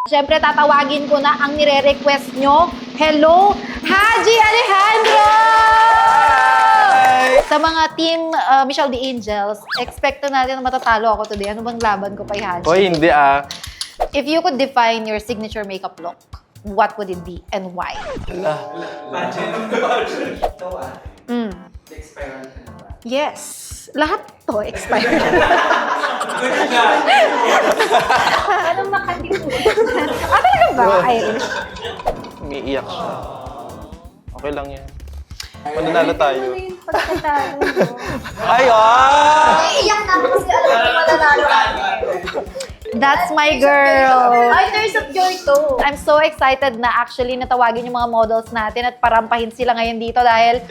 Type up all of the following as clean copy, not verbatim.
Siyempre, tatawagin ko na ang nire-request nyo. Hello, Haji Alejandro! Hi! Sa mga team Michelle the Angels, expect natin na matatalo ako today. Ano bang laban ko kay Haji? Hoy, hindi ah. If you could define your signature makeup look, what would it be and why? Mm. Yes. Lahat to expired. Anong nakatipunan? Talaga ba, Irish? Umiiyak siya. Okay lang yan. Mananalo tayo. Ano yung pagkatalo mo? Ay, ah! Iiyak na ako kasi alam ko malalalo ka. That's my girl. Ay, tears of joy to. I'm so excited na actually natawagin yung mga models natin at parampahin sila ngayon dito dahil,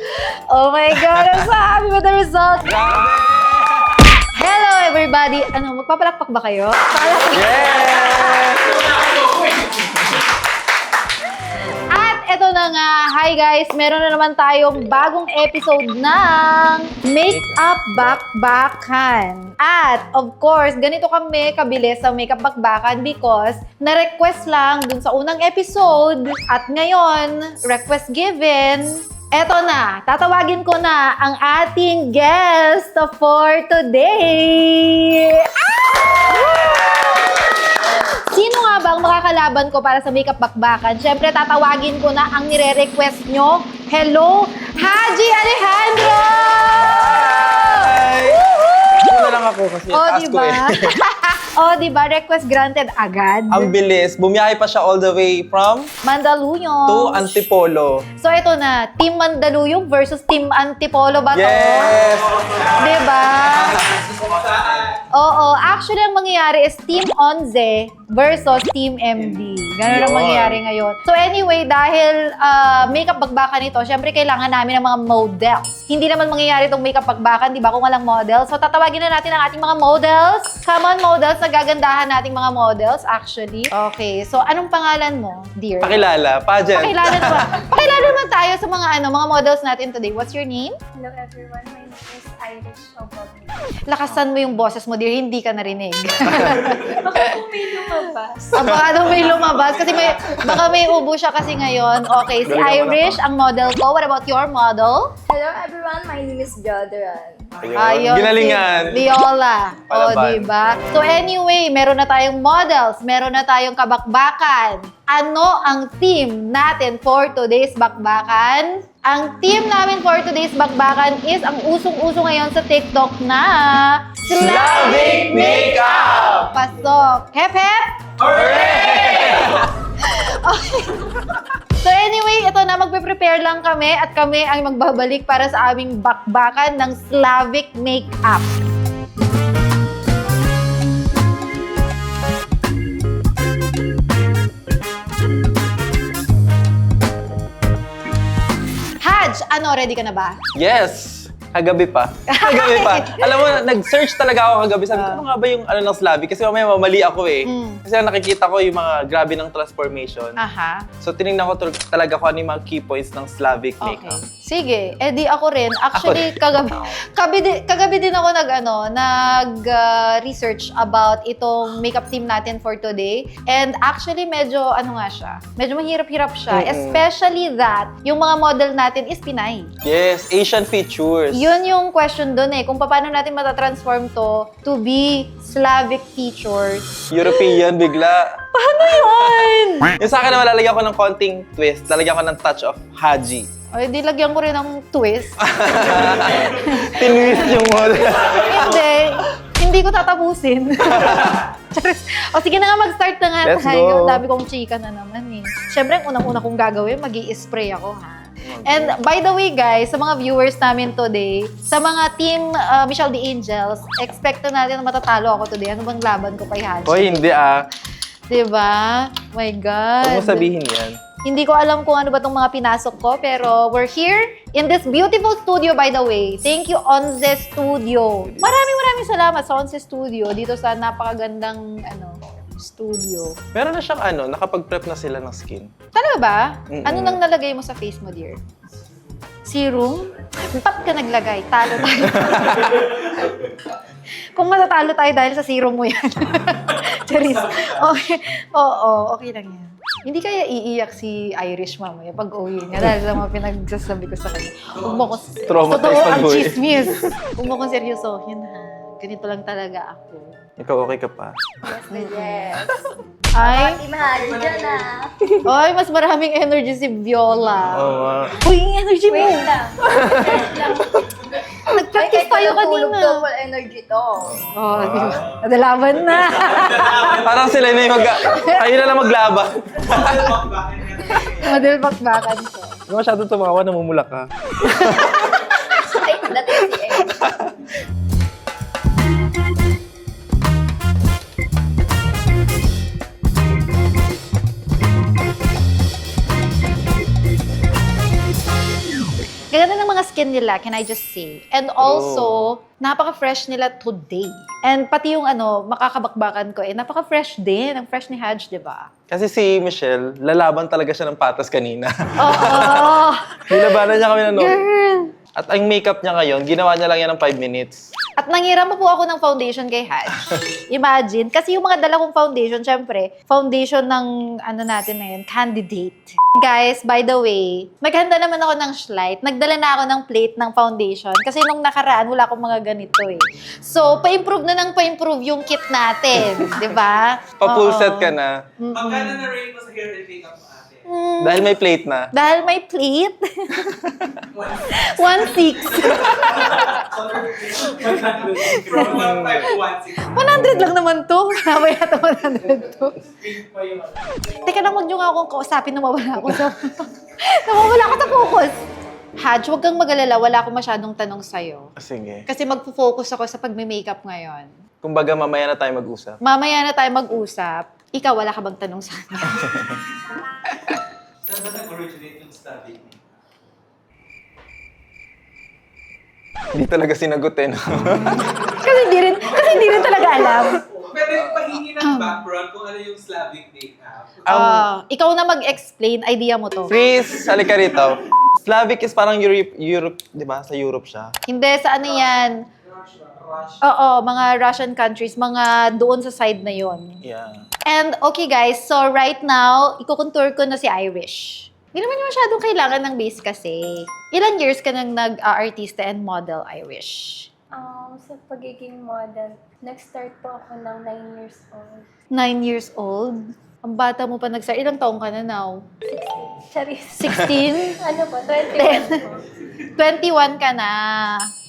oh my God, I'm so happy with the results. Hello everybody! Ano, magpapalakpak ba kayo? Yes! At eto na nga, hi guys! Meron na naman tayong bagong episode ng Makeup Bakbakan. At of course, ganito kami kabilis sa Makeup Bakbakan because na-request lang dun sa unang episode at ngayon, request given. Eto na, tatawagin ko na ang ating guest for today! Sino nga ba ang makakalaban ko para sa Makeup Bakbakan? Siyempre, tatawagin ko na ang nire-request nyo. Hello, Haji Alejandro! Hi! Ano na lang ako kasi Oh, task ko diba? eh. Oh, diba? Request granted agad. Ang bilis. Bumiyahe pa siya all the way from Mandaluyong. to Antipolo. So, ito na. Team Mandaluyong versus Team Antipolo ba to? Yes! Diba? Oo. Actually, ang mangyayari is Team Onze versus Team MD. Ganun ang Yun. mangyayari ngayon. So anyway, dahil makeup bakbakan ito, syempre kailangan namin ng mga models. Hindi naman mangyayari itong makeup bakbakan, di ba, kung walang models. So tatawagin na natin ang ating mga models. Come on, models. Nagagandahan nating mga models, actually. Okay. So anong pangalan mo, dear? Pakilala, pageant. Pakilala naman. Pakilala naman tayo sa mga mga models natin today. What's your name? Hello everyone, my name is Irish Obogny. Lakasan mo yung boses mo, dear. Hindi ka narinig. Baka kung may lumabas. Baka daw may lumabas kasi baka may ubo siya kasi ngayon. Okay, si Irish, ang model ko. What about your model? Hello everyone, my name is Jodran. Ayun. Ginalingan. Si Viola. O, Palaban. diba? So anyway, meron na tayong models, meron na tayong kabakbakan. Ano ang theme natin for today's bakbakan? Ang theme namin for today's bakbakan is ang usong-uso ngayon sa TikTok na Slavic Makeup! Pasok. Hep, hep! So anyway, ito na, magpe-prepare lang kami at kami ang magbabalik para sa aming bakbakan ng Slavic Makeup. Haj, ano, ready ka na ba? Yes! Kagabi pa. Kagabi pa. Alam mo, nag-search talaga ako kagabi. Sabi ko, ano nga ba yung ng Slavic? Kasi mamaya mamali ako eh. Kasi nakikita ko yung mga grabe ng transformation. Aha. So, tinignan ko talaga kung ano yung mga key points ng Slavic Okay. makeup. Sige, edi ako rin. Actually, kagabi din ako nag-research about itong makeup team natin for today. And actually, medyo medyo mahirap-hirap siya. Especially that, yung mga model natin is Pinay. Yes, Asian features. Yun yung question dun eh, kung paano natin matatransform to be Slavic features. European bigla. Paano yun? Yung sa akin naman, lalagyan ko ng konting twist. Lalagyan ko ng touch of Haji. Ay, di lagyan ko rin ng twist. Tinwist yung model. Hindi ko tatapusin. Charis. O sige na nga, mag-start na nga Let's tayo. go. Dami kong chika na naman eh. Siyempre, ang unang-una kong gagawin, mag-i-spray ako ha. And by the way guys, sa mga viewers namin today, sa mga team Michelle the Angels, expect natin na matatalo ako today. Ano bang laban ko kay Haji? Hoy, hindi ah. Diba? My God. Huwag mo sabihin yan. Hindi ko alam kung ano ba itong mga pinasok ko, pero we're here in this beautiful studio, by the way. Thank you, Onze Studio. Maraming salamat sa Onze Studio dito sa napakagandang studio. Meron na siyang nakapag-prep na sila ng skin. Talaga ba? Mm-mm. Ano nang nalagay mo sa face mo, dear? Serum? Ba't ka naglagay? Talo tayo. Kung matatalo tayo dahil sa zero mo yan. Charis. Okay. Oo, okay lang yan. Hindi kaya iiyak si Irish mamaya pag uwi niya dahil sa mga pinagsasabi ko sa kanya. Huwag mo ko... Traumatized Totoo ang pag-uwi. chismis. Huwag mo kong seryosohin ha. Ganito lang talaga ako. Ikaw okay ka pa? Yes. Ay, Imahali dyan ah. ay, mas maraming energy si Viola. Oo nga. Uy, yung energy mo! Wait lang. Wait lang. Nag-practice Ay, tayo tulog kanina. to, full energy to. Oh, di ba? Nadalaban na. Parang sila na yung kayo na lang maglaban. Madilbakbakan ko. Hindi masyado tumawa, namumula ka. Ay, dati si Ed. Ganda ng mga skin nila, can I just say. And also, napaka-fresh nila today. And pati yung makakabakbakan ko, napaka-fresh din. Ang fresh ni Haj, di ba? Kasi si Michelle, lalaban talaga siya ng patas kanina. Oo! Nilabanan niya kami ng Girl! At ang makeup niya ngayon, ginawa niya lang yan ng 5 minutes. At nangiram po ako ng foundation kay Haj. Imagine. Kasi yung mga dala kong foundation, syempre, foundation ng natin na yun, candidate. Guys, by the way, maghanda naman ako ng Schlight. Nagdala na ako ng plate ng foundation. Kasi nung nakaraan, wala akong mga ganito eh. So, pa-improve na ng pa-improve yung kit natin. Di ba? Pa-full Oo. set ka na. Magkano na rate mo sa hair and makeup mo ate? Dahil may plate na. Dahil may plate. 1.6. From 1,516. 100 lang naman to. Grabe yata 100 to. Pink pa yung Teka lang, huwag niyo nga akong kausapin na mawala ako sa... Nawawala ako sa focus. Haj, huwag kang mag-alala. Wala akong masyadong tanong sa'yo. Sige. Kasi magpo-focus ako sa pagme-makeup ngayon. Kumbaga, mamaya na tayo mag-usap. Mamaya na tayo mag-usap. Ikaw, wala ka bang tanong sa akin? Saan ba nag-originate yung stabbing? Hindi talaga sinagot eh, no? Kasi hindi rin talaga alam. Pwede pahingi ng background kung ano yung Slavic makeup. Ikaw na mag-explain. Idea mo to. Freeze, halika rito. Slavic is parang Europe, di ba? Sa Europe siya. Hindi, sa ano yan? Oo, mga Russian countries. Mga doon sa side na yon. Yeah. And okay guys, so right now, ikukontour ko na si Irish. Hindi naman niya masyadong kailangan ng base kasi. Ilang years ka nang nag-artista and model, Irish? Sa pagiging model, nag-start po ako ng 9 years old. 9 years old? Ang bata mo pa nag-start. Ilang taong ka na now? 16. Charis. 16? Ano po? 21 po. 21 ka na.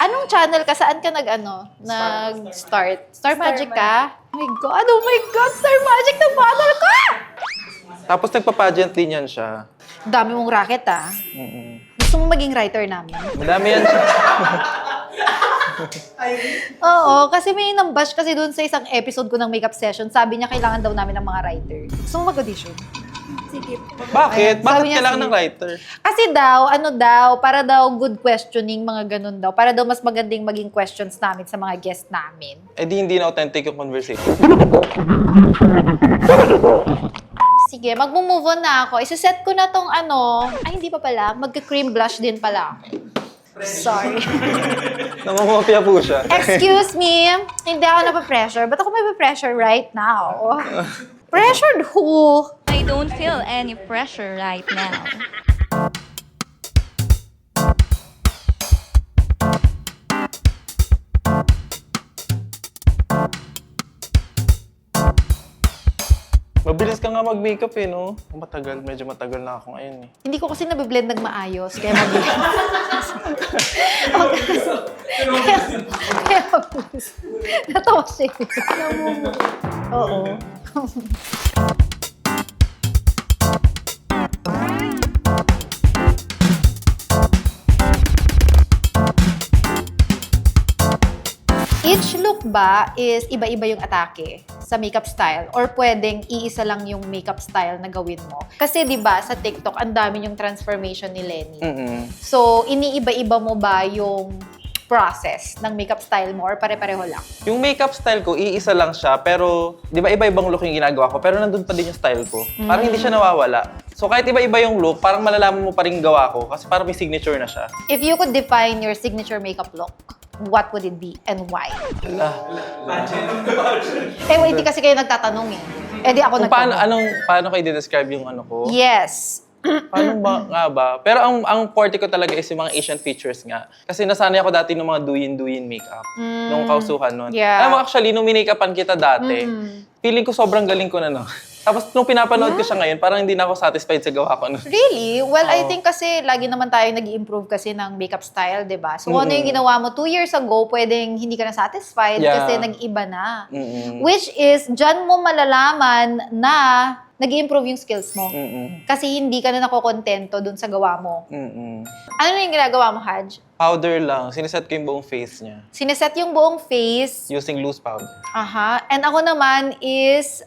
Anong channel ka? Saan ka nag-start? Star Magic ka? Oh my God! Star Magic na model ka! Tapos nagpa-pageant din yan siya. Dami mong racket ah. Gusto mo maging writer namin? Madami yan siya. Oo, kasi may nambash kasi doon sa isang episode ko ng makeup session. Sabi niya kailangan daw namin ng mga writer. Gusto mo mag-audition? Sige. Bakit? Ayan, Bakit sabi niya kailangan sige. ng writer? Kasi para daw good questioning, mga ganun daw. Para daw mas magandang maging questions namin sa mga guest namin. Eh di hindi na authentic yung conversation. Sige, mag-move on na ako. Isa-set ko na tong ay hindi pa pala, magka-cream blush din pala ako. Sorry. Namamopia po siya. Excuse me, hindi ako napapressure. Ba't ako may pressure right now? Pressured who? I don't feel any pressure right now. Mabilis ka nga mag-makeup eh, no? Medyo matagal na ako ngayon eh. Hindi ko kasi nabiblend ng maayos, kaya mabilis. Kaya mabilis. Natawa siya. Oo. Each look ba is iba-iba yung atake sa makeup style or pwedeng iisa lang yung makeup style na gawin mo? Kasi 'di ba sa TikTok ang dami yung transformation ni Lenny. So, iniiba-iba mo ba yung process ng makeup style mo or pare-pareho lang? Yung makeup style ko, iisa lang siya, pero di ba iba-ibang look yung ginagawa ko, pero nandun pa din yung style ko. Parang hindi siya nawawala. So kahit iba-iba yung look, parang malalaman mo pa rin gawa ko kasi parang may signature na siya. If you could define your signature makeup look, what would it be and why? Ala. Wait, di kasi kayo nagtatanong eh. Di ako Kung nagtatanong. paano kayo describe yung ano ko? Yes. Paano ba nga ba? Pero ang forte ko talaga is yung mga Asian features nga. Kasi nasanay ako dati ng mga duyin makeup. Nung kausuhan nun. Yeah. Alam mo, actually, nung minake-upan kita dati, feeling ko sobrang galing ko na, no? Tapos nung pinapanood ko siya ngayon, parang hindi na ako satisfied sa gawa ko. No? Really? Well, I think kasi lagi naman tayo nag-improve kasi ng makeup style, di ba? So, ano yung ginawa mo 2 years ago, pwedeng hindi ka na satisfied kasi nag-iba na. Which is, dyan mo malalaman na nag-improve yung skills mo. Kasi hindi ka na nakokontento dun sa gawa mo. Ano na yung ginagawa mo, Haj? Powder lang. Siniset ko yung buong face niya. Sineset yung buong face. Using loose powder. Aha. And ako naman is,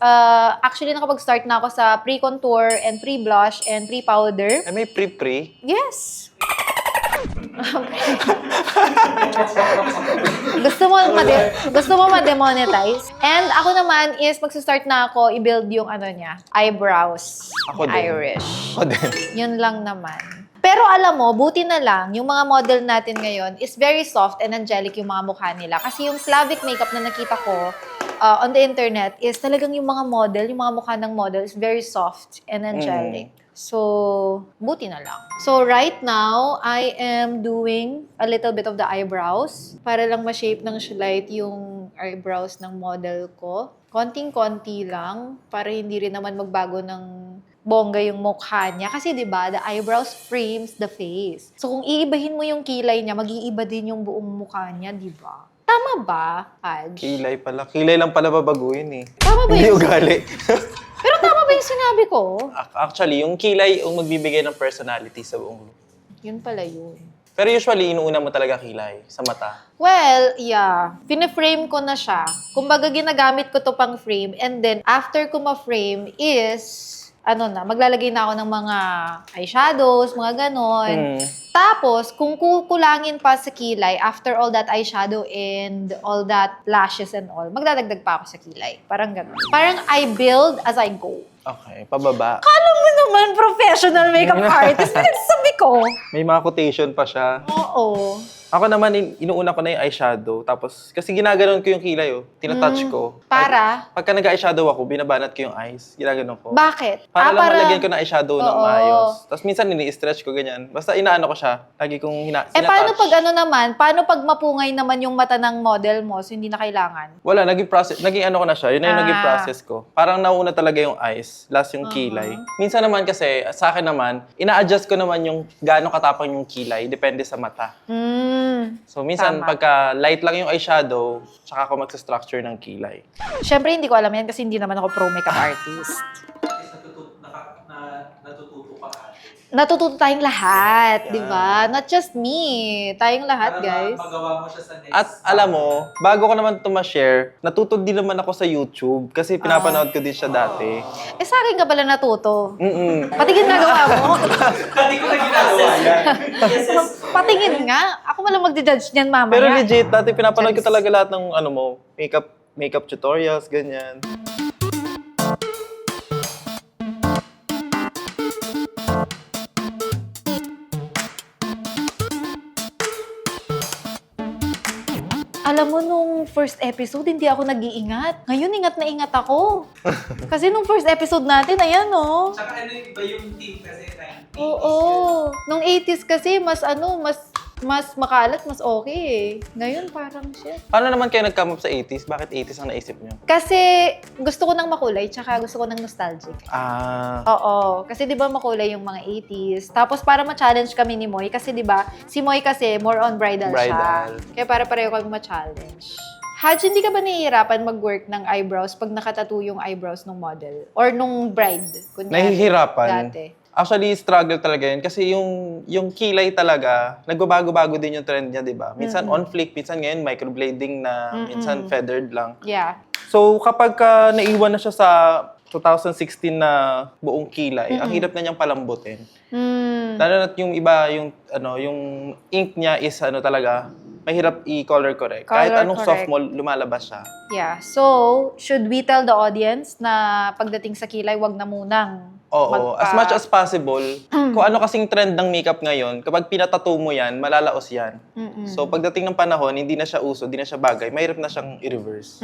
actually nakapag-start na ako sa pre-contour and pre-blush and pre-powder. May pre-pre. Yes! gusto mo ma-demonetize? And ako naman is magsa-start na ako i-build yung ano niya, eyebrows. Ako din. Irish. Ako din. Yun lang naman. Pero alam mo, buti na lang, yung mga model natin ngayon is very soft and angelic yung mga mukha nila. Kasi yung Slavic makeup na nakita ko on the internet is talagang yung mga model, yung mga mukha ng model is very soft and angelic. So, buti na lang. So, right now, I am doing a little bit of the eyebrows para lang ma-shape ng light yung eyebrows ng model ko. Konting-konti lang para hindi rin naman magbago ng bongga yung mukha niya. Kasi 'di ba, the eyebrows frames the face. So kung iibahin mo yung kilay niya, mag-iiba din yung buong mukha niya, 'di ba? Tama ba, Haj? Kilay pala. Kilay lang pala babaguhin eh. Tama ba Hindi yung ugali. Pero tama ba yung sinabi ko? Actually, yung kilay yung magbibigay ng personality sa buong look. Yun pala yun. Pero usually, inuuna mo talaga kilay sa mata. Well, yeah. Pina-frame ko na siya. Kumbaga, ginagamit ko to pang frame. And then, after ko ma-frame is maglalagay na ako ng mga eyeshadows, mga ganon. Tapos, kung kukulangin pa sa kilay, after all that eyeshadow and all that lashes and all, magdadagdag pa ako sa kilay. Parang ganon. Parang I build as I go. Okay, pababa. Kala mo naman, professional makeup artist. Sabi ko. May mga quotation pa siya. Oo. Ako naman, inuuna ko na yung eyeshadow. Tapos, kasi ginaganon ko yung kilay, tinatouch ko. Para? Pagka nag-eyeshadow ako, binabanat ko yung eyes. Ginaganon ko. Bakit? Para lang malagyan ko na eyeshadow ng Oo. maayos. Tapos minsan, ini-stretch ko ganyan. Basta inaano ko siya. Lagi kong paano pag paano pag mapungay naman yung mata ng model mo so hindi na kailangan? Wala, naging ano ko na siya. Yun na yung naging process ko. Parang nauna talaga yung eyes, last yung kilay. Minsan naman kasi, sa akin naman, ina-adjust ko naman yung gaano katapang yung kilay. Depende sa mata. So, minsan, Tama. pagka light lang yung eyeshadow, tsaka ako magsa-structure ng kilay. Siyempre, hindi ko alam yan kasi hindi naman ako pro makeup artist. Natututo ka ate. Natututo tayong lahat, di ba? Not just me. Tayong lahat, guys. Magawa mo siya sa next. At alam mo, bago ko naman ito ma-share, natuto din naman ako sa YouTube kasi pinapanood ko din siya dati. Sa akin ka pala natuto. Patingin nga gawa mo. Hindi ko na ginagawa yan. Patingin nga. Ako malang magdi-judge niyan mamaya. Pero legit, dati pinapanood ko talaga lahat ng makeup tutorials, ganyan. Alam mo, nung first episode, hindi ako nag-iingat. Ngayon, ingat na ingat ako. Kasi nung first episode natin, ayan, oh. Tsaka iba yung team kasi 90s. Oo. Nung 80s kasi, mas makalat, mas okay eh. Ngayon, parang shit. Paano naman kayo nag-come up sa 80s? Bakit 80s ang naisip nyo? Kasi gusto ko ng makulay, tsaka gusto ko ng nostalgic. Oo. Kasi di ba makulay yung mga 80s. Tapos para ma-challenge kami ni Moy, kasi di ba, si Moy kasi more on bridal siya. Kaya para pareho kami ma-challenge. Haj, hindi ka ba nahihirapan mag-work ng eyebrows pag nakatattoo yung eyebrows ng model? Or nung bride? Kunyari, Nahihirapan. Dati. Actually, struggle talaga yun. Kasi yung kilay talaga, nagbabago-bago din yung trend niya, di ba? Minsan on flick, minsan ngayon microblading na, minsan feathered lang. Yeah. So, kapag naiwan na siya sa 2016 na buong kilay, ang hirap na niyang palambutin. Lalo na yung iba, yung ink niya is talaga, mahirap i-color correct. Color Kahit anong soft correct. mo, lumalabas siya. Yeah. So, should we tell the audience na pagdating sa kilay, wag na munang Oo, as much as possible, kung ano kasing trend ng makeup ngayon, kapag pinatattoo mo yan, malalaos yan. So, pagdating ng panahon, hindi na siya uso, hindi na siya bagay, mahirap na siyang i-reverse.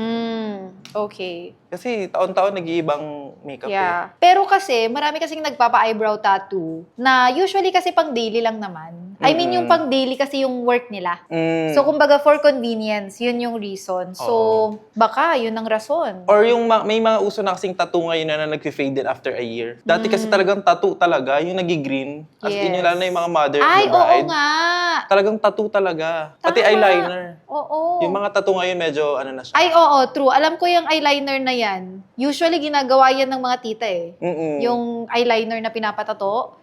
Okay. Kasi taon-taon nag-iibang makeup Yeah. Pero kasi, marami kasing nagpapa-eyebrow tattoo na usually kasi pang daily lang naman. I mean, yung pang daily kasi yung work nila. So, kumbaga for convenience, yun yung reason. So, baka yun ang rason. Or yung may mga uso na kasing tattoo ngayon na nag-fade din after a year. Dati kasi talagang tattoo talaga, yung nag-green. As in, Yes. yung lalo na yung mga mother Ay, na bride. oo nga. Talagang tattoo talaga. Pati Tama. eyeliner. Oo. Yung mga tattoo ngayon medyo ano na siya. Ay, oo, true. Alam ko yung eyeliner na yan. Usually, ginagawa yan ng mga tita eh. Yung eyeliner na pinapatato.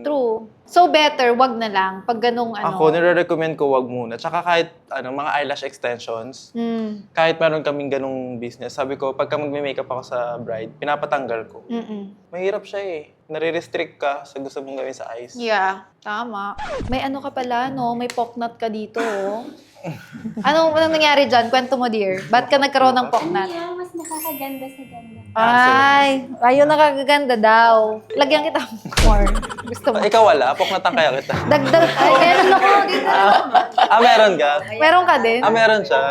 True. So, better, wag na lang. Pag ganung ano. Ako, nire-recommend ko wag muna. Tsaka kahit mga eyelash extensions, kahit meron kaming ganung business, sabi ko, pagka magme-makeup ako sa bride, pinapatanggal ko. Mahirap siya eh. Nare-restrict ka sa gusto mong gawin sa eyes. Yeah, tama. May ano ka pala, no? May pocknut ka dito, oh. Anong nangyari dyan? Kwento mo, dear. Ba't ka nagkaroon ng pocknut? Yeah, mas nakakaganda sa ganda. Ay, ayaw nakakaganda daw. Lagyan kita more. Gusto mo. Ikaw wala, poknatan kaya kita. Dagdag. Ay, meron ako dito. Meron ka? Meron ka din? Meron siya.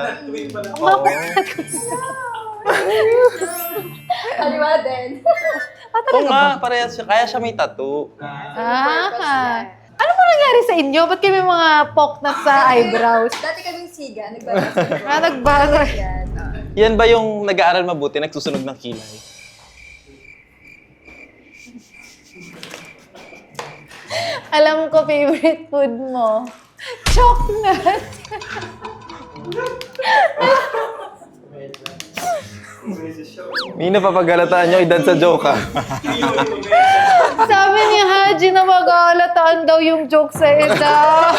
Oo. Kaliwa din. Oo nga, parehas siya. Kaya siya may tattoo. Ano mo nangyari sa inyo? Ba't kayo may mga pocknut sa eyebrows? Dati kaming siga, nagbabasa. Nagbago. Yan ba yung nag-aaral mabuti, nagsusunog ng kilay? Alam ko, favorite food mo. Chocolate. May napapagalataan nyo, edad sa joke ha. Sabi ni Haji na mag-aalataan daw yung joke sa edad.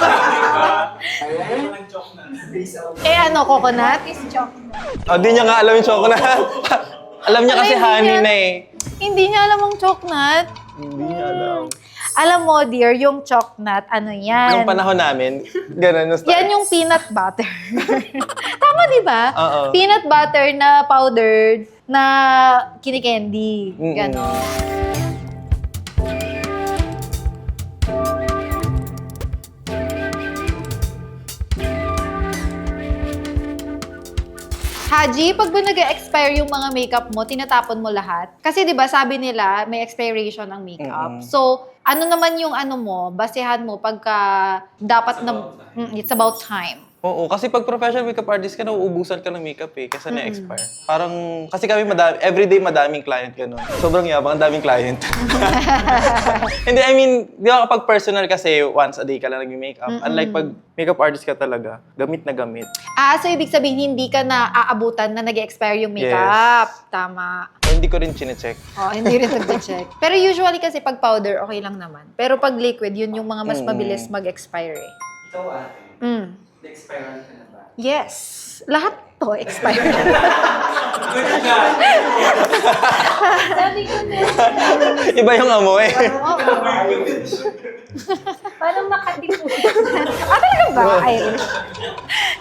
Ano, coconut? Di niya nga alam yung chocolate. Alam niya kasi Hindi honey niya- na eh. Hindi niya alam ang chocolate. Hindi niya alam. Alam mo, dear, yung chocolate, ano yan? Nung panahon namin, ganun yung style. Yan yung peanut butter. Tama, di ba? Oo. Peanut butter na powdered na kinikandy. Ganon. Haji, pag ba nag-expire yung mga makeup mo, tinatapon mo lahat? Kasi 'di ba sabi nila may expiration ang makeup. So, ano naman yung ano mo, basehan mo pagka dapat na it's about time. Oo, kasi pag professional makeup artist ka, nauubusan ka ng makeup eh, kasi na-expire. Parang, kasi kami everyday madaming client gano'n. Sobrang yabang, ang daming client. Hindi, I mean, di ba kapag personal kasi, once a day ka lang nag-makeup. Unlike pag makeup artist ka talaga, gamit na gamit. So ibig sabihin hindi ka na aabutan na nag-expire yung makeup. Tama. So, hindi ko rin chinecheck. Hindi rin nag-check. Pero usually kasi pag powder, okay lang naman. Pero pag liquid, yun yung mga mas mabilis mag-expire eh. Ikaw ate, na-expirean ka na ba? Yes. Lahat to expire. Sabi ko na, Iba yung amoy. parang makatipon. Talaga ba, Irish?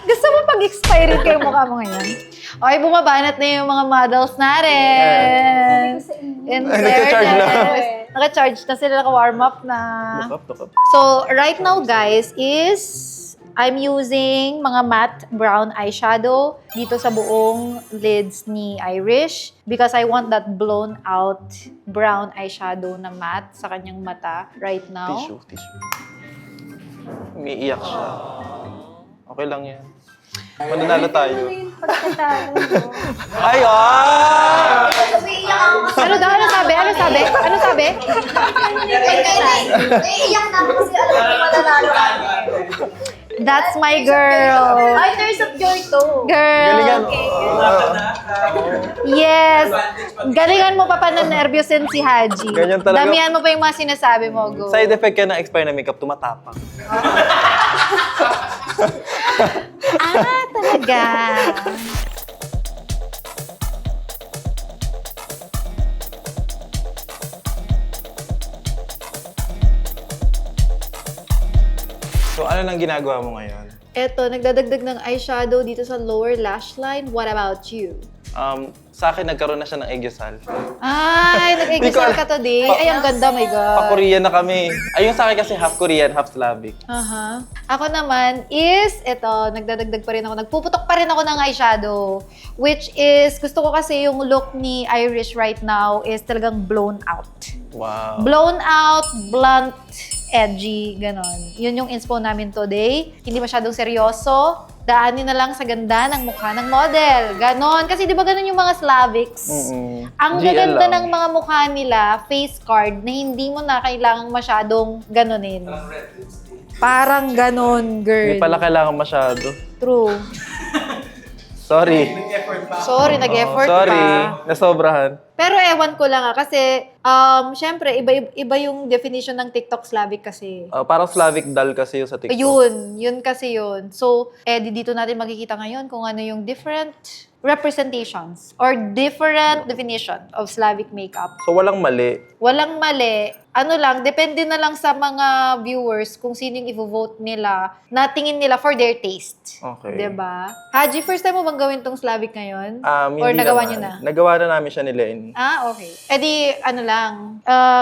Gusto mo pag-expire kayo mukha mo ngayon? Okay, bumabanat na yung mga models natin. In Nagka-charge na. fairness, naka-charge na sila, naka-warm up na. Look up. So, right now, guys, is I'm using mga matte brown eyeshadow dito sa buong lids ni Irish because I want that blown out brown eyeshadow na matte sa kanyang mata right now. Tissue. Umiiyak siya. Okay lang yan. Mananalo tayo. Ano yung pagkatalo mo? Ay, Ano daw? Ano sabi? Ano sabi? Ano sabi? Iiyak na ako kasi alam ko malalalo ka. That's my girl. Ay, tears of joy to. Girl. Galingan. Yes. Galingan mo pa nervyusin si Haji. Ganyan talaga. Damihan mo pa yung mga sinasabi mo. Go. Side effect ka ng expire na makeup, tumatapang. Talaga. So, ano nang ginagawa mo ngayon? Eto, nagdadagdag ng eyeshadow dito sa lower lash line. What about you? Sa akin, nagkaroon na siya ng Eggosal. Ay, nag-exal ka today. Ay, ang ganda, my God. Pa-Korean na kami. Ayun sa akin kasi half Korean, half Slavic. Aha. Ako naman is, eto, nagdadagdag pa rin ako. Nagpuputok pa rin ako ng eyeshadow. Which is, gusto ko kasi yung look ni Irish right now is talagang blown out. Wow. Blown out, blunt, edgy, ganon. Yun yung inspo namin today. Hindi masyadong seryoso. Daanin na lang sa ganda ng mukha ng model. Ganon. Kasi di ba ganon yung mga Slavics? Ang GL gaganda lang. ng mga mukha nila, face card, na hindi mo na kailangang masyadong ganonin. Parang ganon, girl. Hindi pala kailangan masyado. True. Sorry. Sorry, nag-effort Sorry. pa. Nasobrahan. Pero ewan ko lang kasi, syempre, iba yung definition ng TikTok Slavic kasi. Parang Slavic doll kasi yung sa TikTok. Yun kasi yun. So, dito natin makikita ngayon kung ano yung different representations or different definition of Slavic makeup. So, walang mali. Walang mali. Ano lang, depende na lang sa mga viewers kung sino yung i-vote nila na tingin nila for their taste. Okay. Diba? Haji, first time mo bang gawin tong Slavic ngayon? Hindi Or nagawa naman. nyo na? Nagawa na namin siya ni Len. Okay. Di, ano lang,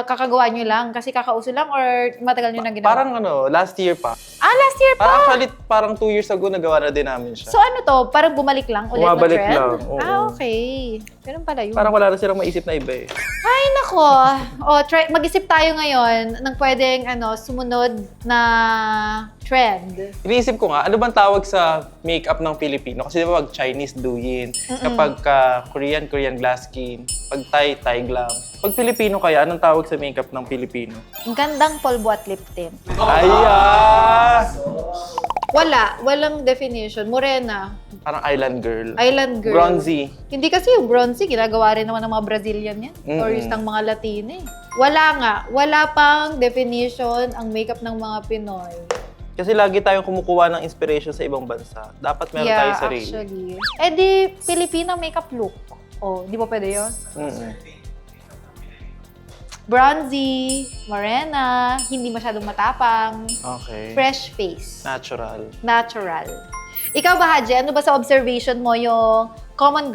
kakagawa nyo lang kasi kakauso lang or matagal nyo na ginawa? Parang last year pa. Last year pa? Actually, parang 2 years ago nagawa na din namin siya. So ano to? Parang bumalik lang ulit Bumabalik na trend? lang, oo. Okay. Ganun pala yun. Parang wala na silang maisip na iba eh. Ay, nako. Mag-isip tayo ngayon ng pwedeng sumunod na trend. Iniisip ko nga, ano bang tawag sa makeup ng Pilipino? Kasi di ba pag Chinese, Douyin. Kapag Korean, Korean glass skin. Pag Thai glam. Pag Pilipino kaya, anong tawag sa makeup ng Pilipino? Ang gandang polvo at lip tint. Ayan! Walang definition. Morena. Parang island girl. Island girl. Bronzy. Hindi kasi yung bronzy, ginagawa rin naman ng mga Brazilian yan. Or yung ng mga Latino eh. Wala pang definition ang makeup ng mga Pinoy. Kasi lagi tayong kumukuha ng inspiration sa ibang bansa. Dapat meron tayong sarili. Actually. Di Filipino makeup look. Di ba pwede yun? Bronzy, morena, hindi masyadong matapang, Okay. fresh face, Natural. Ikaw ba, Haji, ano ba sa observation mo yung common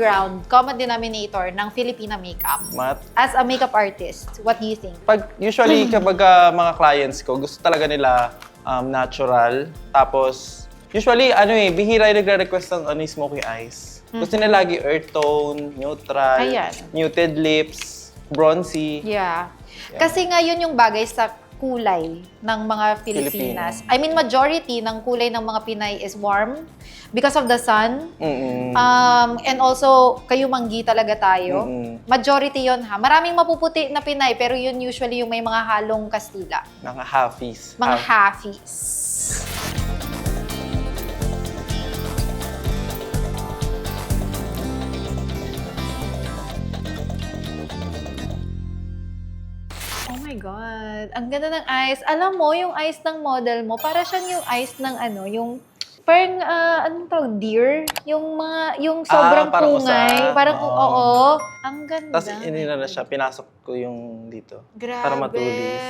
denominator ng Filipina makeup? As a makeup artist, what do you think? Usually, kapag mga clients ko, gusto talaga nila natural. Tapos, usually, bihira yung nagre-request ng smoky eyes. Gusto nila lagi earth tone, neutral, Ayan. muted lips, bronzy. Yeah. Kasi ngayon yung bagay sa kulay ng mga Filipinas. I mean, majority ng kulay ng mga Pinay is warm because of the sun. And also, kayo manggi talaga tayo. Majority yon ha. Maraming mapuputi na Pinay, pero yun usually yung may mga halong Kastila. Mga halfies. Mga halfies. Oh my God. Ang ganda ng eyes. Alam mo, yung eyes ng model mo, para siyang yung eyes ng yung parang, anong tawag, deer? Yung sobrang parang pungay. usa. Parang, Oo. oo. Ang ganda. Tapos, inina na siya. Pinasok ko yung dito. Grabe. Para matulis.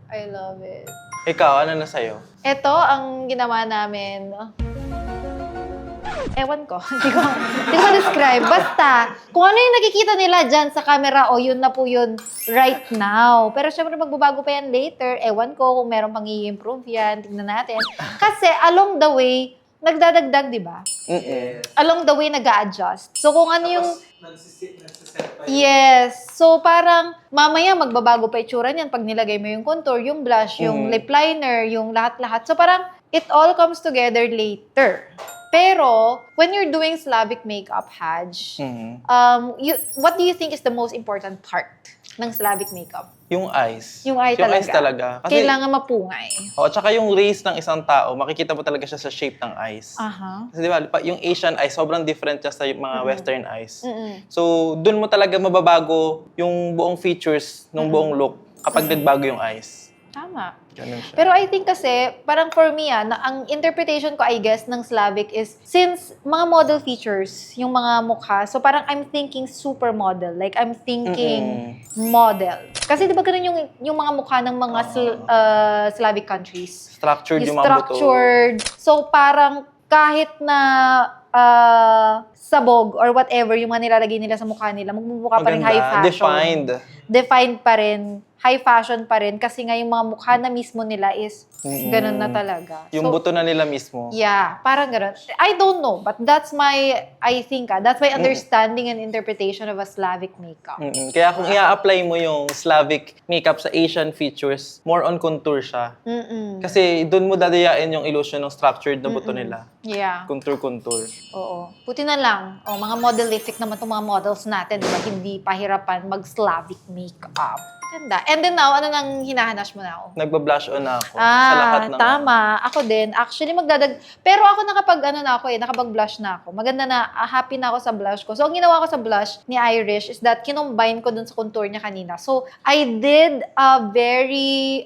I love it. Ikaw, ano na sa'yo? Ito ang ginawa namin. Ewan ko. Hindi ko describe. Basta, kung ano yung nakikita nila dyan sa camera, yun na po yun right now. Pero syempre, magbabago pa yan later. Ewan ko kung meron pang i-improve yan. Tignan natin. Kasi along the way, nagdadagdag, di ba? Along the way, nag-a-adjust. So, kung ano yung... Nagsiset pa yun. Yes. So, parang mamaya magbabago pa itsura niyan pag nilagay mo yung contour, yung blush, yung lip liner, yung lahat-lahat. So, parang it all comes together later. Pero, when you're doing Slavic makeup, Haj, what do you think is the most important part ng Slavic makeup? Yung eyes. Yung eyes talaga. Kasi, kailangan mapungay. tsaka yung race ng isang tao, makikita mo talaga siya sa shape ng eyes. Kasi di ba, yung Asian eyes, sobrang different siya sa mga Western eyes. So, dun mo talaga mababago yung buong features ng buong look kapag nagbago yung eyes. Tama. Ganun siya. Pero I think kasi, parang for me, ang interpretation ko, I guess, ng Slavic is, since mga model features, yung mga mukha, so parang I'm thinking super model. Like, I'm thinking model. Kasi di ba ganun yung mga mukha ng mga Slavic countries? Structured yung mga buto. Structured. So, parang kahit na sabog or whatever yung mga nilalagay nila sa mukha nila, magmumukha pa rin high fashion. Defined pa rin. High fashion pa rin. Kasi nga yung mga mukha na mismo nila is ganun na talaga. Yung So, buto na nila mismo. yeah, parang ganun. I don't know, but that's my, I think, that's my understanding and interpretation of a Slavic makeup. Kaya kung i-apply mo yung Slavic makeup sa Asian features, more on contour siya. Kasi doon mo dadayain yung illusion ng structured na buto nila. Yeah. Contour. Oo. Puti na lang. O, mga modelific naman itong mga models natin, di ba? Hindi pahirapan mag-Slavic makeup. Ganda. And then now, ano nang hinahanas mo now? Nagba-blush on na ako. Sa lahat ng... Tama. Ako din. Actually, Pero ako nakapag-blush na ako. Maganda na, happy na ako sa blush ko. So, ang ginawa ko sa blush ni Irish is that kinombine ko dun sa contour niya kanina. So, I did a very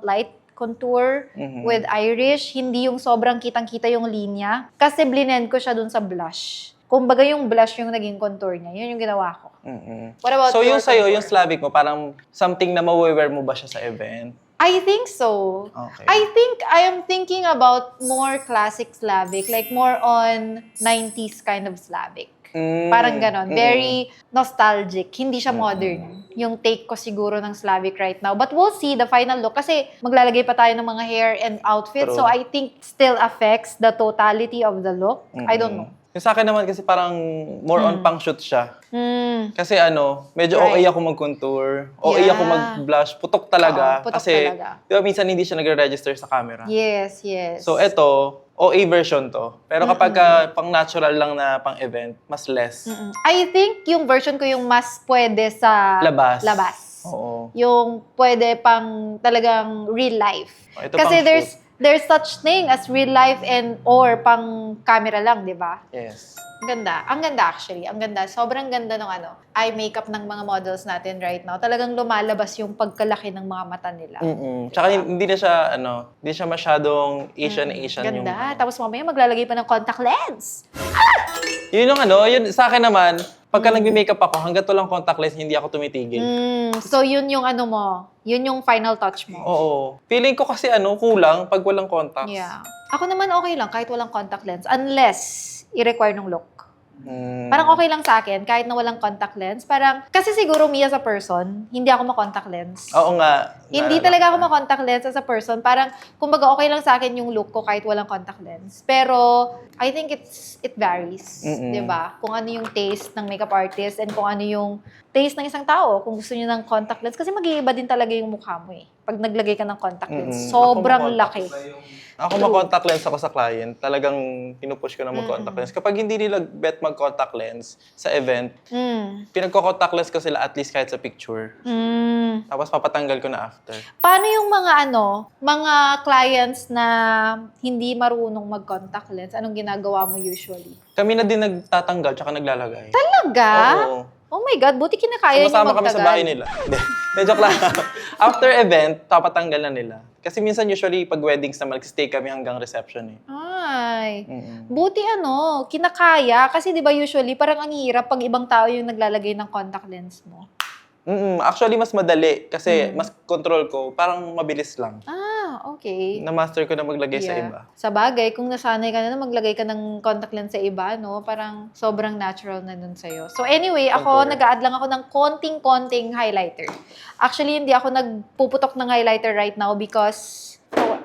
light contour with Irish. Hindi yung sobrang kitang-kita yung linya. Kasi blend ko siya dun sa blush. Kumbaga yung blush yung naging contour niya. Yun yung ginawa ko. What about So, your yung sa'yo, contour? yung Slavic mo, parang something na ma-wear mo ba siya sa event? I think so. Okay. I think I am thinking about more classic Slavic, like more on 90s kind of Slavic. Parang ganon. Very nostalgic. Hindi siya modern. Yung take ko siguro ng Slavic right now. But we'll see the final look. Kasi maglalagay pa tayo ng mga hair and outfit. True. So I think still affects the totality of the look. I don't know. Yung sa akin naman kasi parang more on pang-shoot siya. Kasi medyo Right. OA ako mag-contour. OA Yeah. ako mag-blush. Putok talaga. Oo, putok kasi, talaga. di ba minsan hindi siya nagre-register sa camera. Yes. So, eto, OA version to. Pero kapag pang-natural lang na pang-event, mas less. I think yung version ko yung mas pwede sa Labas. Oo. Yung pwede pang talagang real life. Ito Kasi pang there's such thing as real life and or pang camera lang, di ba? Yes. Ang ganda. Ang ganda actually. Ang ganda. Sobrang ganda ng eye makeup ng mga models natin right now. Talagang lumalabas yung pagkalaki ng mga mata nila. Tsaka hindi na siya, hindi siya masyadong Asian yung... Ganda. Tapos mamaya maglalagay pa ng contact lens. Yun yung yun sa akin naman, pagka nagbi-makeup ako, hanggat walang contact lens, hindi ako tumitigil. So yun yung yun yung final touch mo. Oo. Feeling ko kasi kulang pag walang contacts. Yeah. Ako naman okay lang kahit walang contact lens unless i-require ng look. Parang okay lang sa akin kahit na walang contact lens. Parang, kasi siguro me as a person, hindi ako ma-contact lens. Oo nga. Hindi talaga ako ma-contact lens as a person. Parang, kumbaga okay lang sa akin yung look ko kahit walang contact lens. Pero, I think it varies. Diba? Kung ano yung taste ng makeup artist and kung ano yung taste ng isang tao. Kung gusto niyo ng contact lens. Kasi mag-iiba din talaga yung mukha mo eh. Pag naglagay ka ng contact lens. Sobrang laki. Ako mag-contact lens ako sa client. Talagang pinupush ko na mag-contact lens. Kapag hindi nila bet mag-contact lens sa event, pinagko-contact lens ko sila at least kahit sa picture. Tapos papatanggal ko na after. Paano yung mga clients na hindi marunong mag-contact lens? Anong ginagawa mo usually? Kami na din nagtatanggal tsaka naglalagay. Talaga? Oo. Oh my God, buti kinakaya niyo Sumasama magtagal. kami sa bahay nila. Hindi, joke lang. After event, papatanggal na nila. Kasi minsan usually pag weddings na mag-stay kami hanggang reception eh. Ay, buti kinakaya. Kasi di ba usually parang ang hirap pag ibang tao yung naglalagay ng contact lens mo. Actually, mas madali. Kasi mas control ko. Parang mabilis lang. Okay. Na-master ko na maglagay sa iba. Sa bagay, kung nasanay ka na maglagay ka ng contact lens sa iba, parang sobrang natural na nun sa'yo. So anyway, ako, Contour. nag-a-add lang ako ng konting-konting highlighter. Actually, hindi ako nagpuputok ng highlighter right now because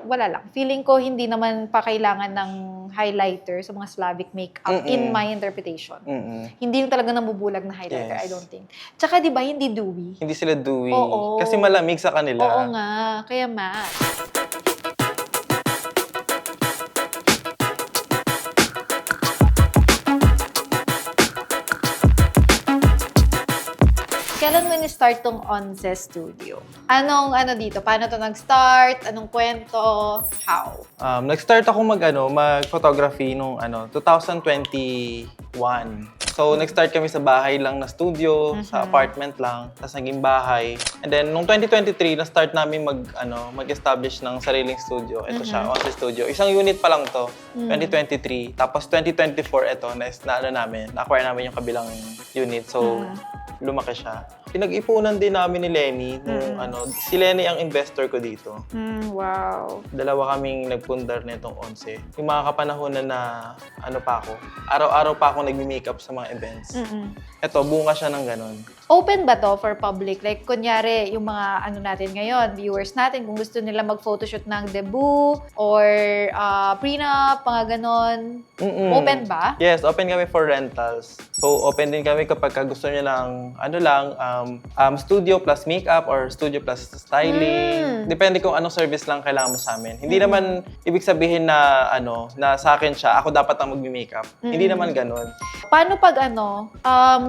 wala lang. Feeling ko hindi naman pa kailangan ng highlighter sa mga Slavic makeup in my interpretation. Hindi yung talaga nabubulag na highlighter, Yes. I don't think. Tsaka di ba, hindi dewy. Hindi sila dewy. Oo. Kasi malamig sa kanila. Oo nga, kaya matte. Kailan mo ni-start tong Onze Studio? Anong dito? Paano to nag-start? Anong kwento? How? Nag-start ako mag-photography nung 2021. So, nag-start kami sa bahay lang na studio, sa apartment lang, tapos naging bahay. And then, nung 2023, na-start namin mag-establish ng sariling studio. Ito siya, Onze Studio. Isang unit pa lang to, 2023. Tapos, 2024, ito, na-acquire namin yung kabilang unit. So, lumaki siya. Pinag-ipunan din namin ni Lenny nung si Lenny ang investor ko dito. Wow. Dalawa kaming nagpundar nitong Onze. Yung mga kapanahonan na pa ako, araw-araw pa ako nagmi-makeup sa mga events. Ito, bunga siya ng ganun. Open ba to for public? Like, kunyari, yung mga natin ngayon, viewers natin, kung gusto nila mag-photoshoot ng debut or prenup, mga ganon. Open ba? Yes, open kami for rentals. So, open din kami kapag gusto niyo ng studio plus makeup or studio plus styling. Depende kung anong service lang kailangan mo sa amin. Hindi naman ibig sabihin na na sa akin siya, ako dapat ang mag-makeup. Hindi naman ganun. Paano pag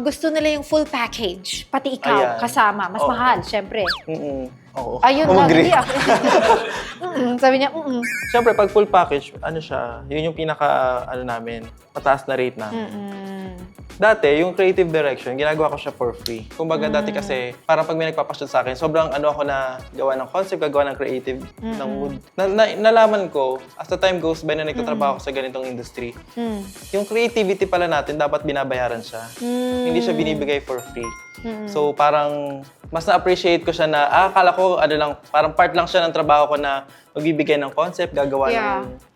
gusto nila yung full package, pati ikaw, Ayan. kasama, mas Oo. mahal, syempre. Oo. Ayun lang, Agree. hindi ako. Sabi niya, Siyempre, pag full package, yun yung pinaka, namin, mataas na rate namin. Dati, yung creative direction, ginagawa ko siya for free. Kumbaga, dati kasi, parang pag may nagpapashoot sa akin, sobrang ako na gawa ng concept, gagawa ng creative, ng mood. Nalaman ko, as the time goes by na nagtatrabaho ko sa ganitong industry, yung creativity pala natin, dapat binabayaran siya. Hindi siya binibigay for free. So, parang, mas na-appreciate ko siya na, akala ko, parang part lang siya ng trabaho ko na magbibigay ng concept, gagawa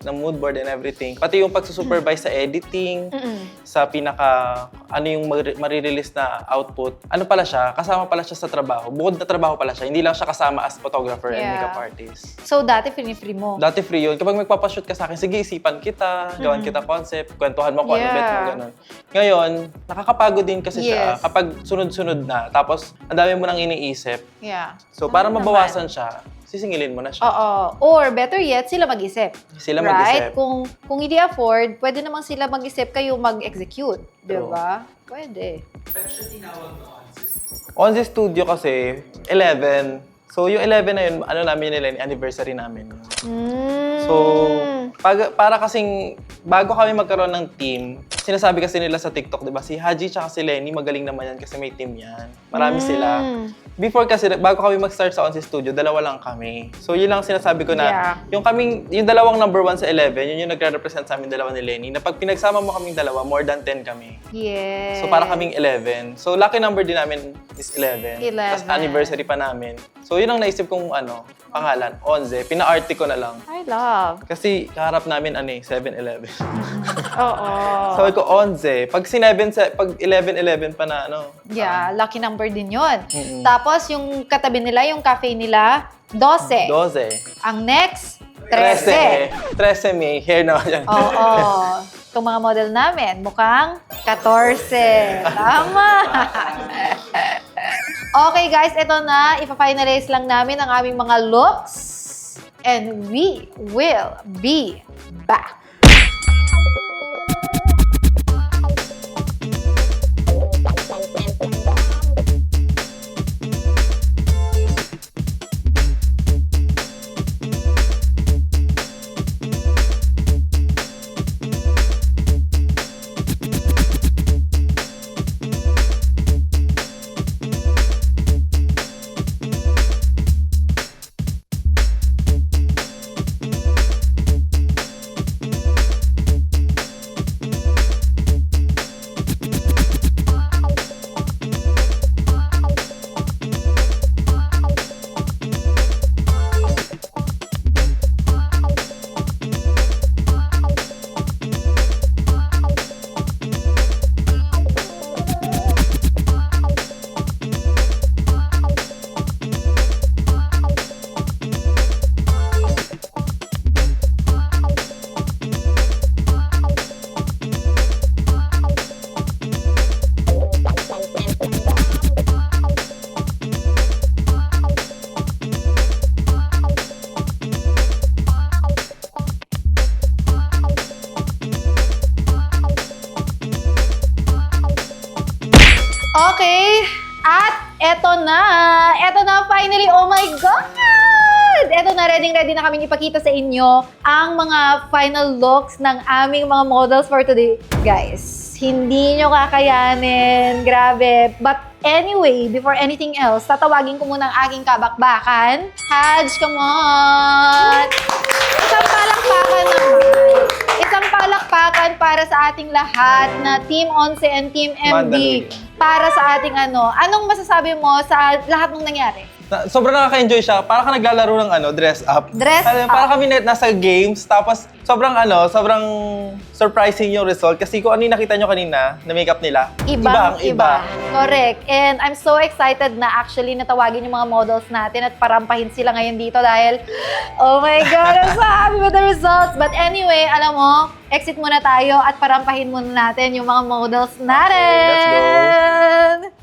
ng mood board and everything. Pati yung pagsusupervise sa editing, sa yung marirelease na output. Pala siya? Kasama pala siya sa trabaho. Bukod na trabaho pala siya. Hindi lang siya kasama as photographer and makeup artist. So, dati free mo. Dati free yun. Kapag magpapashoot ka sa akin, sige, isipan kita, gawan kita concept, kwentuhan mo kung ano bet mo, ganun. Ngayon, nakakapagod din kasi siya kapag sunod-sunod na. Tapos, ang dami mo nang iniisip. Yeah. So, para mabawasan siya, sisingilin mo na siya. Oo. Or better yet, sila mag-isip. Sila right? mag-isip. Kung hindi afford, pwede namang sila mag-isip, kayo mag-execute. Di True. ba? Pwede. Ano siya tinawag na Onsis? Onze Studio kasi, 11. So, yung 11 na yun, namin nila, anniversary namin. So, para kasing, bago kami magkaroon ng team, sinasabi kasi nila sa TikTok, di ba, si Haji tsaka si Lenny, magaling naman yan kasi may team yan. Marami sila. Before kasi, bago kami mag-start sa Onze Studio, dalawa lang kami. So, yun lang sinasabi ko na, yung dalawang number 1 sa 11, yun yung nagre-represent sa amin dalawa ni Lenny, na pag pinagsama mo kaming dalawa, more than 10 kami. Yes. So, para kaming 11. So, lucky number din namin is 11. 11. Tapos anniversary pa namin. So, yun ang naisip kong pangalan, Onze. Pina-arte ko na lang. I love. Kasi kaharap namin 7-Eleven. Oo. Sabi ko, Onze. Pag 11-11 pa na Yeah, lucky number din yun. Tapos, yung katabi nila, yung cafe nila, 12. 12. Ang next, 13. 13 may hair na yan. Oo. Itong mga model namin, mukhang 14. Tama! Okay guys, ito na. Ipa-finalize lang namin ang aming mga looks. And we will be back. finally, oh my God! Eto na, ready na kaming ipakita sa inyo ang mga final looks ng aming mga models for today. Guys, hindi nyo kakayanin. Grabe. But anyway, before anything else, tatawagin ko muna ang aking kabakbakan. Haj, come on! Isang palakpakan naman. Isang palakpakan para sa ating lahat na Team 11 and Team MD. Mandaluyong. Para sa ating anong masasabi mo sa lahat ng nangyari? Sobrang nakaka-enjoy siya. Para ka naglalaro ng dress up. Dress up. Para kami nasa games, tapos sobrang surprising yung result. Kasi kung ano yung nakita nyo kanina, na makeup nila, Ibang-iba. Correct. And I'm so excited na actually natawagin yung mga models natin at parampahin sila ngayon dito dahil, oh my God, I'm so happy with the results. But anyway, alam mo, exit muna tayo at parampahin muna natin yung mga models natin. Okay, let's go.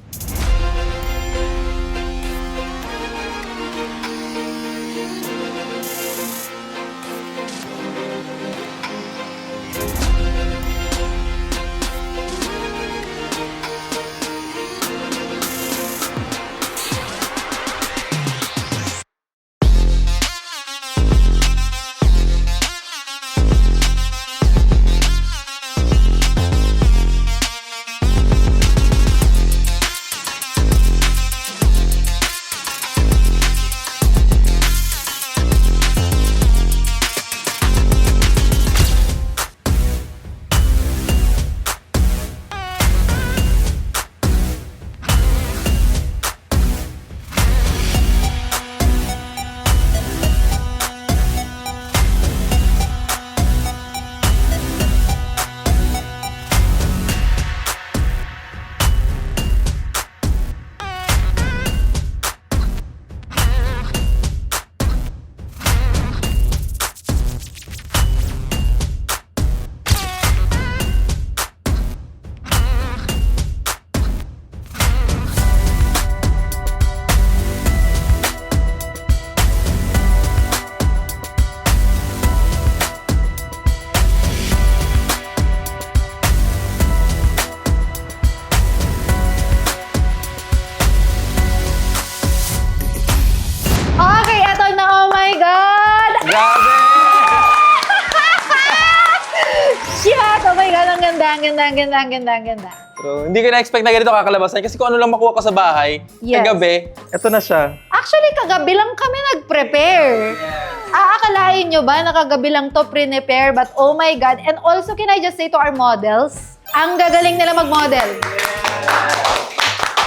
Okay, eto na, oh my God! Grabe! Shit! Oh my God, ang ganda, ang ganda, ang ganda, ang ganda, ang ganda. Pero hindi ko na-expect na ganito kakalabasan kasi kung ano lang makuha ko sa bahay, Yes. kagabi, eto na siya. Actually, kagabi lang kami nag-prepare. Aakalain nyo ba na kagabi lang to prepare? But oh my God. And also, can I just say to our models, ang gagaling nila mag-model.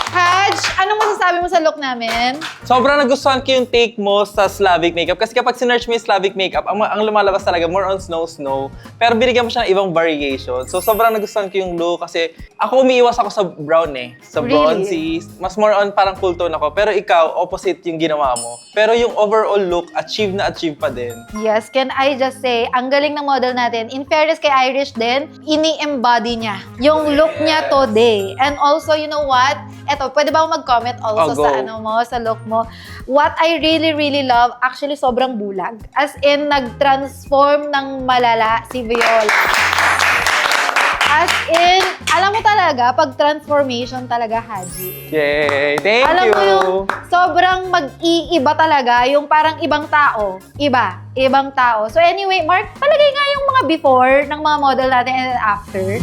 Haj, anong masasabi mo sa look namin? Sobrang nagustuhan ko yung take mo sa Slavic makeup. Kasi kapag sinearch mo yung Slavic makeup, ang lumalabas talaga more on snow. Pero binigyan mo siya ng ibang variation. So sobrang nagustuhan ko yung look kasi ako umiiwas ako sa brown Sa Really? bronzy. Mas more on parang cool tone ako. Pero ikaw, opposite yung ginawa mo. Pero yung overall look, achieve pa din. Yes, can I just say, ang galing ng model natin. In fairness kay Irish din, ini-embody niya yung look niya today. And also, you know what? Eto, pwede ba ako mag-comment also Go. sa look mo? What I really, really love, actually sobrang bulag. As in, nag-transform ng malala si Viola. As in, alam mo talaga, pag transformation talaga, Haji. Yay! Thank Alam you! mo yung sobrang mag-iiba talaga, yung parang ibang tao. Ibang tao. So anyway, Mark, palagay nga yung mga before ng mga model natin and after.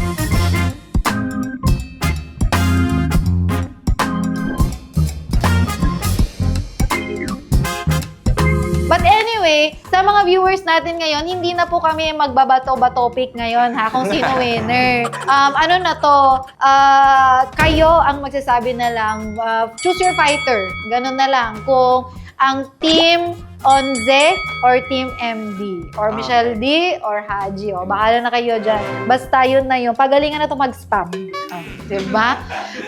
But anyway, sa mga viewers natin ngayon, hindi na po kami magbabato-topic ngayon ha, kung sino winner. Ano na to, kayo ang magsasabi na lang, choose your fighter. Ganun na lang. Kung ang Team Onze or Team MD or Michelle D or Haji. O, bahala na kayo dyan. Basta yun na yun. Pagalingan na to mag-spam. Diba?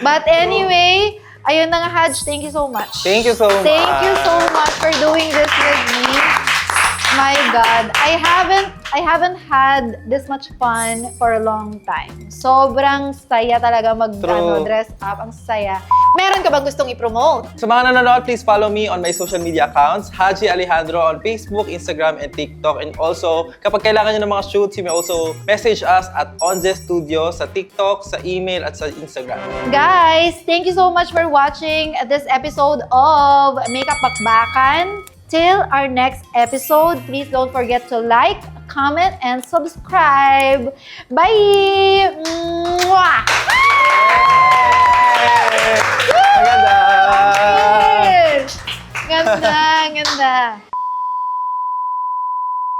But anyway, ayun na nga, Haj. Thank you so much. Thank you so much. Thank you so much for doing this with me. my God. I haven't had this much fun for a long time. Sobrang saya talaga True. dress up. Ang saya. Meron ka bang gustong i-promote? Sa mga nanonood, please follow me on my social media accounts, Haji Alejandro on Facebook, Instagram, and TikTok. And also, kapag kailangan nyo ng mga shoots, you may also message us at Onze Studio sa TikTok, sa email, at sa Instagram. Guys, thank you so much for watching this episode of Makeup Bakbakan. Till our next episode, please don't forget to like, comment, and subscribe. Bye! Mwah! Maganda! Ganda, ganda.